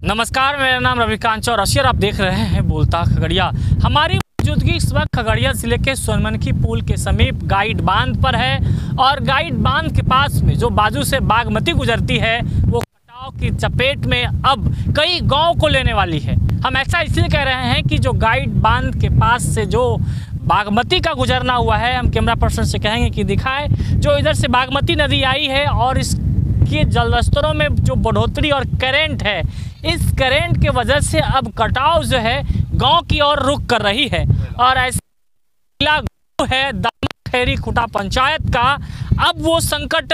नमस्कार, मेरा नाम रविकांत चौरसिया और आप देख रहे हैं बोलता खगड़िया। हमारी मौजूदगी इस वक्त खगड़िया जिले के सोनमनखी पुल के समीप गाइड बांध पर है और गाइड बांध के पास में जो बाजू से बागमती गुजरती है वो कटाव की चपेट में अब कई गाँव को लेने वाली है। हम ऐसा इसलिए कह रहे हैं कि जो गाइड बांध के पास से जो बागमती का गुजरना हुआ है, हम कैमरा पर्सन से कहेंगे कि दिखाए, जो इधर से बागमती नदी आई है और इसके जलस्तरों में जो बढ़ोतरी और करंट है, इस करंट के वजह से अब कटाव जो है गांव की ओर रुख कर रही है। और ऐसा है खैरी खुटा पंचायत का अब वो संकट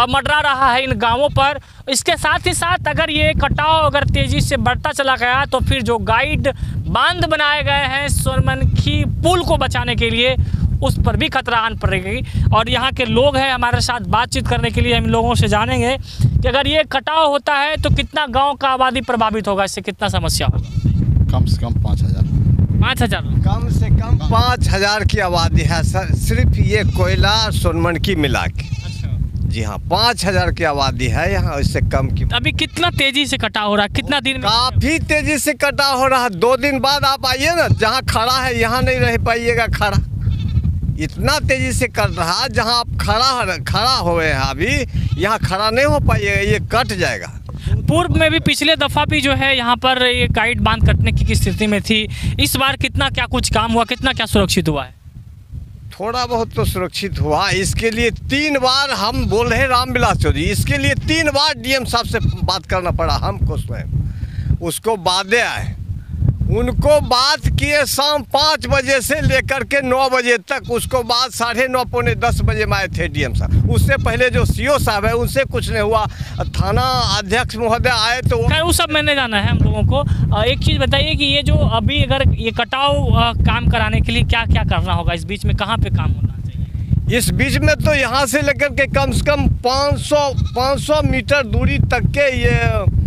मंडरा रहा है इन गांवों पर। इसके साथ ही साथ अगर ये कटाव अगर तेज़ी से बढ़ता चला गया तो फिर जो गाइड बांध बनाए गए हैं सोनमनखी पुल को बचाने के लिए, उस पर भी खतरा आन पड़ेगी। और यहाँ के लोग हैं हमारे साथ बातचीत करने के लिए, हम लोगों से जानेंगे कि अगर ये कटाव होता है तो कितना गांव का आबादी प्रभावित होगा, इससे कितना समस्या होगा। कम से कम 5,000 कम से कम 5,000 की आबादी है सर, सिर्फ ये कोयला सोनमनखी मिला के। जी हाँ, 5,000 की आबादी है यहाँ, इससे कम की। अभी कितना तेजी से कटाव हो रहा है, कितना दिन में? काफ़ी तेजी से कटाव हो रहा है। 2 दिन बाद आप आइए ना, जहाँ खड़ा है यहाँ नहीं रह पाइएगा खड़ा, इतना तेजी से कट रहा है। जहाँ आप खड़ा हुए हैं अभी, यहाँ खड़ा नहीं हो पाइएगा, ये कट जाएगा। पूर्व में भी पिछले दफ़ा भी जो है यहाँ पर ये गाइड बांध कटने की स्थिति में थी। इस बार कितना क्या कुछ काम हुआ, कितना क्या सुरक्षित हुआ है? थोड़ा बहुत तो सुरक्षित हुआ। इसके लिए 3 बार हम बोल रहे रामविलास चौधरी, इसके लिए 3 बार डीएम साहब से बात करना पड़ा हमको स्वयं। उसको बादे आए, उनको बात किए शाम 5 बजे से लेकर के 9 बजे तक। उसको बाद 9:30 पौने 10 बजे में आए थे डीएम साहब। उससे पहले जो सीओ साहब है उनसे कुछ नहीं हुआ। थाना अध्यक्ष महोदय आए तो वो सब मैंने जाना है हम लोगों को। एक चीज़ बताइए कि ये जो अभी अगर ये कटाव काम कराने के लिए क्या क्या करना होगा, इस बीच में कहाँ पे काम होना चाहिए? इस बीच में तो यहाँ से लेकर के कम से कम 500 मीटर दूरी तक के ये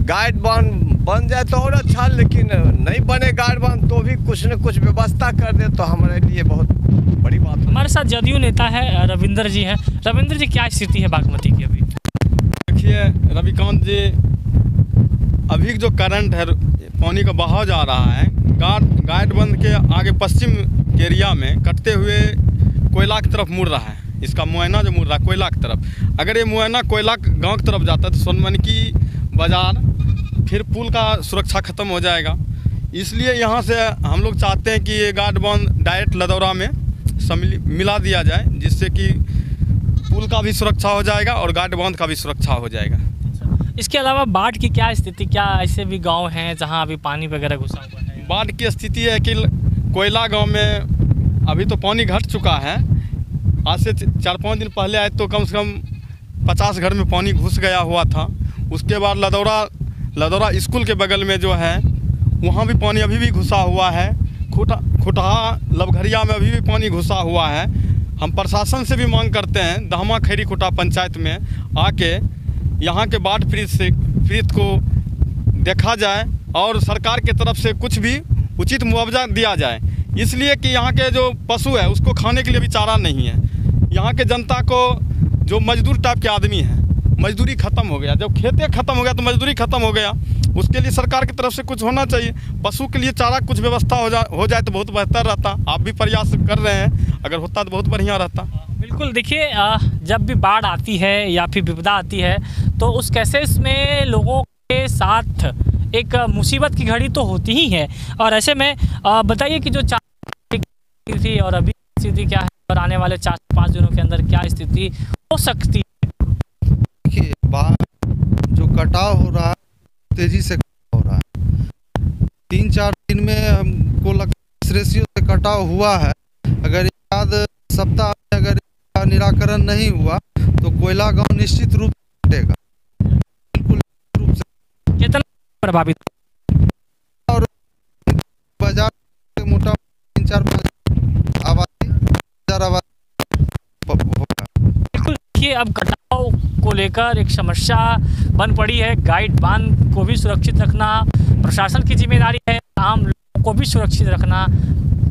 गाइड बांध बन जाए तो और अच्छा, लेकिन नहीं बने गाइड बांध तो भी कुछ न कुछ व्यवस्था कर दे तो हमारे लिए बहुत बड़ी बात है। हमारे साथ जदयू नेता है रविंद्र जी हैं। रविंद्र जी, क्या स्थिति है बागमती की अभी? देखिए रविकांत जी, अभी जो करंट है, पानी का बहाव जा रहा है गाइड बंद के आगे पश्चिम एरिया में कटते हुए कोयला की तरफ मुड़ रहा है। इसका मुआयना जो मुड़ रहा है कोयला की तरफ, अगर ये मुआयना कोयला गाँव की तरफ जाता है तो सोनमनखी बाजार फिर पुल का सुरक्षा ख़त्म हो जाएगा। इसलिए यहाँ से हम लोग चाहते हैं कि ये गाइड बांध डायरेक्ट लदौरा में मिला दिया जाए, जिससे कि पुल का भी सुरक्षा हो जाएगा और गाइड बांध का भी सुरक्षा हो जाएगा। इसके अलावा बाढ़ की क्या स्थिति, क्या ऐसे भी गांव हैं जहाँ अभी पानी वगैरह घुसा हुआ है? बाढ़ की स्थिति है कि कोयला गाँव में अभी तो पानी घट चुका है। आज से 4-5 दिन पहले आए तो कम से कम 50 घर में पानी घुस गया हुआ था। उसके बाद लदौरा स्कूल के बगल में जो है वहाँ भी पानी अभी भी घुसा हुआ है। खुटहा लबघरिया में अभी भी पानी घुसा हुआ है। हम प्रशासन से भी मांग करते हैं दहमा खैरी खुटा पंचायत में आके यहाँ के बाढ़ पीड़ित को देखा जाए और सरकार के तरफ से कुछ भी उचित मुआवजा दिया जाए, इसलिए कि यहाँ के जो पशु है उसको खाने के लिए भी चारा नहीं है। यहाँ के जनता को जो मजदूर टाइप के आदमी हैं, मजदूरी ख़त्म हो गया। जब खेते ख़त्म हो गया तो मजदूरी ख़त्म हो गया। उसके लिए सरकार की तरफ से कुछ होना चाहिए। पशु के लिए चारा कुछ व्यवस्था हो जाए तो बहुत बेहतर रहता। आप भी प्रयास कर रहे हैं, अगर होता तो बहुत बढ़िया रहता। बिल्कुल, देखिए जब भी बाढ़ आती है या फिर विपदा आती है तो उस केसेस में लोगों के साथ एक मुसीबत की घड़ी तो होती ही है। और ऐसे में बताइए कि जो थी और अभी स्थिति क्या है और आने वाले 4-5 दिनों के अंदर क्या स्थिति हो सकती है? जो कटाव हो रहा है तेजी से हो रहा है। 3-4 दिन में हमको लगता है इस रेशियो से कटाव हुआ है। अगर याद सप्ताह में अगर निराकरण नहीं हुआ तो कोयला गांव निश्चित रूप से कटेगा, बिल्कुल रूप से। कितना प्रभावित? और बाजार मोटा 3-4-5 आबादी होगा। बिल्कुल, देखिए अब कटाव को लेकर एक समस्या बन पड़ी है। गाइड बांध को भी सुरक्षित रखना प्रशासन की जिम्मेदारी है, आम लोगों को भी सुरक्षित रखना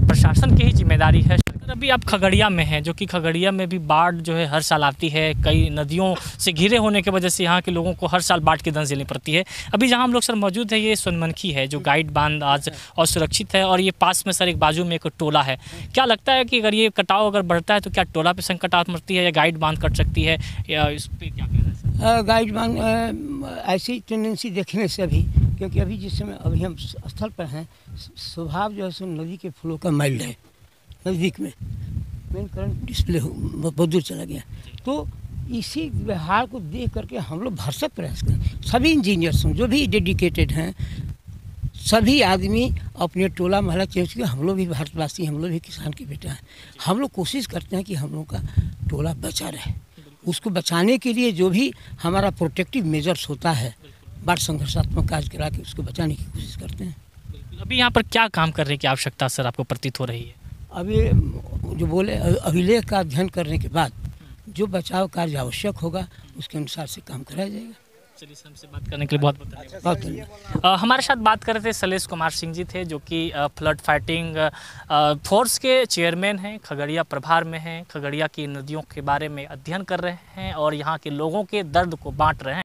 प्रशासन की ही जिम्मेदारी है। अभी आप खगड़िया में हैं, जो कि खगड़िया में भी बाढ़ जो है हर साल आती है। कई नदियों से घिरे होने की वजह से यहाँ के लोगों को हर साल बाढ़ की दंश झेलनी पड़ती है। अभी जहाँ हम लोग सर मौजूद है ये सोनमनखी है, जो गाइड बांध आज और सुरक्षित है, और ये पास में सर एक बाजू में एक टोला है। क्या लगता है कि अगर ये कटाव अगर बढ़ता है तो क्या टोला पे संकट आ सकती है या गाइड बांध कट सकती है, या इस पर क्या कहना है सर? गाइड बांध ऐसी टेंडेंसी देखने से अभी, क्योंकि अभी जिस समय अभी हम स्थल पर हैं, स्वभाव जो है सो नदी के फ्लो का माइल्ड है। नज़दीक में मेन करंट डिस्प्ले बहुत दूर चला गया, तो इसी व्यवहार को देख करके हम लोग भरसक प्रयास करें। सभी इंजीनियर्स जो भी डेडिकेटेड हैं, सभी आदमी अपने टोला महला चेंज किए। हम लोग भी भारतवासी, हम लोग भी किसान के बेटा हैं। हम लोग कोशिश करते हैं कि हम लोग का टोला बचा रहे। उसको बचाने के लिए जो भी हमारा प्रोटेक्टिव मेजर्स होता है, बाढ़ संघर्षात्मक कार्य करा के उसको बचाने की कोशिश करते हैं। अभी यहाँ पर क्या काम करने की आवश्यकता सर आपको प्रतीत हो रही है? अभी जो बोले, अभिलेख का अध्ययन करने के बाद जो बचाव कार्य आवश्यक होगा उसके अनुसार से काम कराया जाएगा। चलिए सर, हमसे बात करने के लिए बहुत बहुत धन्यवाद। हमारे साथ बात कर रहे थे शैलेश कुमार सिंह जी थे, जो कि फ्लड फाइटिंग फोर्स के चेयरमैन हैं, खगड़िया प्रभार में हैं, खगड़िया की नदियों के बारे में अध्ययन कर रहे हैं और यहाँ के लोगों के दर्द को बांट रहे हैं।